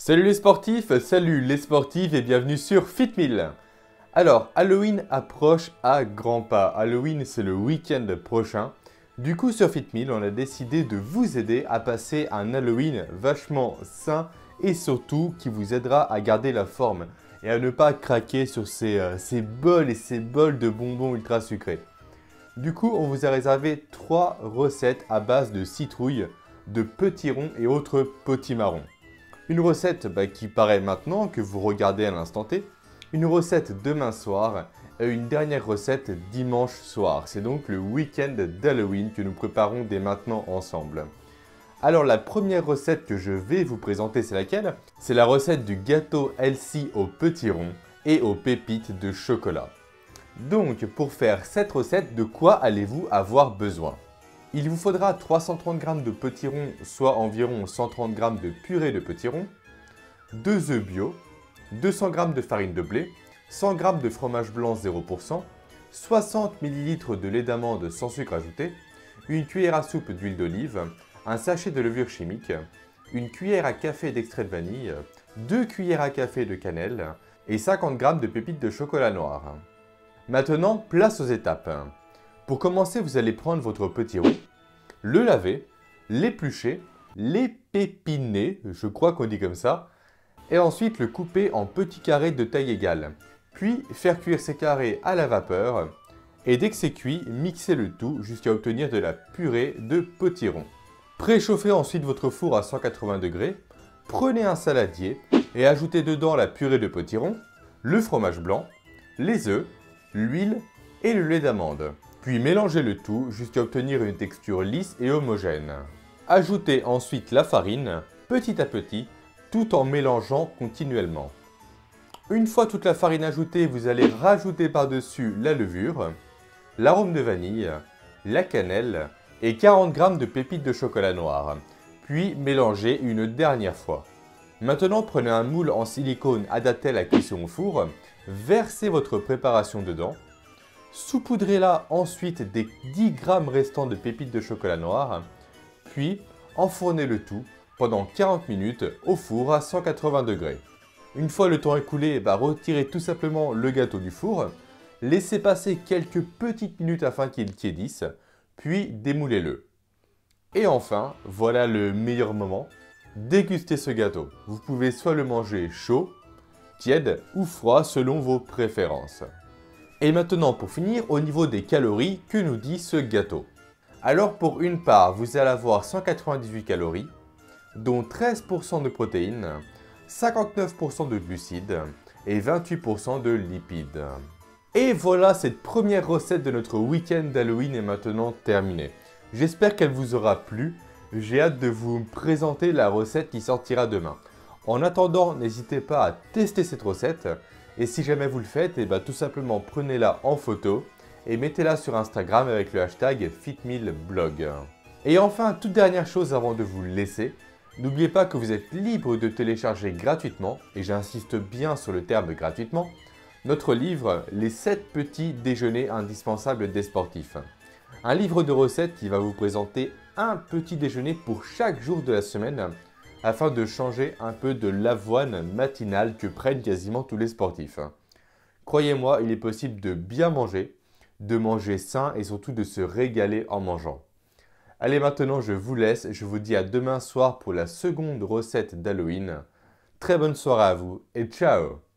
Salut les sportifs, salut les sportives et bienvenue sur FitMill. Alors, Halloween approche à grands pas. Halloween, c'est le week-end prochain. Du coup, sur FitMill, on a décidé de vous aider à passer un Halloween vachement sain et surtout qui vous aidera à garder la forme et à ne pas craquer sur ces bols et ces bols de bonbons ultra sucrés. Du coup, on vous a réservé 3 recettes à base de citrouille, de petits ronds et autres potimarrons. Une recette qui paraît maintenant, que vous regardez à l'instant T, une recette demain soir et une dernière recette dimanche soir. C'est donc le week-end d'Halloween que nous préparons dès maintenant ensemble. Alors la première recette que je vais vous présenter, c'est laquelle? C'est la recette du gâteau Elsie aux petits ronds et aux pépites de chocolat. Donc pour faire cette recette, de quoi allez-vous avoir besoin? Il vous faudra 330 g de petits ronds, soit environ 130 g de purée de petits ronds, 2 œufs bio, 200 g de farine de blé, 100 g de fromage blanc 0%, 60 ml de lait d'amande sans sucre ajouté, une cuillère à soupe d'huile d'olive, un sachet de levure chimique, une cuillère à café d'extrait de vanille, 2 cuillères à café de cannelle et 50 g de pépites de chocolat noir. Maintenant, place aux étapes. Pour commencer, vous allez prendre votre petit roux, le laver, l'éplucher, l'épépiner, je crois qu'on dit comme ça, et ensuite le couper en petits carrés de taille égale. Puis faire cuire ces carrés à la vapeur, et dès que c'est cuit, mixer le tout jusqu'à obtenir de la purée de petits ronds. Préchauffez ensuite votre four à 180 degrés, prenez un saladier et ajoutez dedans la purée de petits ronds, le fromage blanc, les œufs, l'huile et le lait d'amande. Puis mélangez le tout jusqu'à obtenir une texture lisse et homogène. Ajoutez ensuite la farine, petit à petit, tout en mélangeant continuellement. Une fois toute la farine ajoutée, vous allez rajouter par-dessus la levure, l'arôme de vanille, la cannelle et 40 g de pépites de chocolat noir. Puis mélangez une dernière fois. Maintenant, prenez un moule en silicone adapté à la cuisson au four, versez votre préparation dedans. Saupoudrez-la ensuite des 10 g restants de pépites de chocolat noir, puis enfournez le tout pendant 40 minutes au four à 180 degrés. Une fois le temps écoulé, retirez tout simplement le gâteau du four, laissez passer quelques petites minutes afin qu'il tiédisse, puis démoulez-le. Et enfin, voilà le meilleur moment, dégustez ce gâteau. Vous pouvez soit le manger chaud, tiède ou froid selon vos préférences. Et maintenant pour finir, au niveau des calories, que nous dit ce gâteau? Alors pour une part, vous allez avoir 198 calories, dont 13% de protéines, 59% de glucides et 28% de lipides. Et voilà, cette première recette de notre week-end d'Halloween est maintenant terminée. J'espère qu'elle vous aura plu, j'ai hâte de vous présenter la recette qui sortira demain. En attendant, n'hésitez pas à tester cette recette. Et si jamais vous le faites, tout simplement prenez-la en photo et mettez-la sur Instagram avec le hashtag FitMillBlog. Et enfin, toute dernière chose avant de vous laisser, n'oubliez pas que vous êtes libre de télécharger gratuitement, et j'insiste bien sur le terme gratuitement, notre livre « Les 7 petits déjeuners indispensables des sportifs ». Un livre de recettes qui va vous présenter un petit déjeuner pour chaque jour de la semaine, afin de changer un peu de l'avoine matinale que prennent quasiment tous les sportifs. Croyez-moi, il est possible de bien manger, de manger sain et surtout de se régaler en mangeant. Allez, maintenant je vous laisse, je vous dis à demain soir pour la seconde recette d'Halloween. Très bonne soirée à vous et ciao!